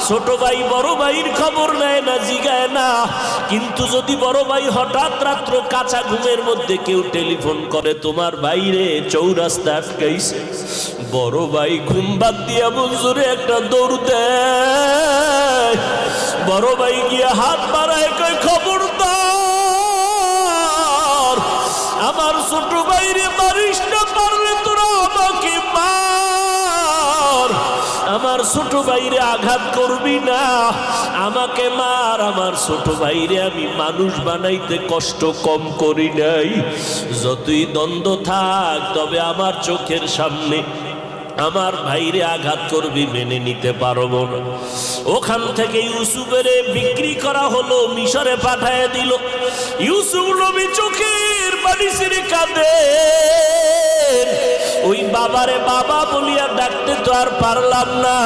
ছোট ভাই বড় ভাইয়ের খবর নেয় না, জিগায় না। কিন্তু যদি বড় ভাই হঠাৎ রাত্র কাঁচা ঘুমের মধ্যে কেউ টেলিফোন করে, তোমার বাইরে চৌরাস্তা আটকাইছে, বড় ভাই ঘুম বাদ দিয়া মঞ্জুরে একটা দৌড় দেয়। বড় ভাই গিয়ে হাত বাড়ায়, কয় খবরদার, আমার ছোট ভাইরে মারিস না, পারলে তোরা আমাকে মার। আমার ছোট ভাইরে আঘাত করবি না, আমাকে মার। আমার ছোট ভাইরে আমি মানুষ বানাইতে কষ্ট কম করি নাই। যতই দ্বন্দ্ব থাক, তবে আমার চোখের সামনে আমার ভাইরে আঘাত করবি, মেনে নিতে পারবো না। ওখান থেকে ইউসুফের বিক্রি করা হলো, মিশরে পাঠায় দিল। ইউসুফ নবী চোখের পানি ছেড়ে কাঁদে। ওই বাবারে বাবা বলিয়া ডাকতে তো আর পারলাম না।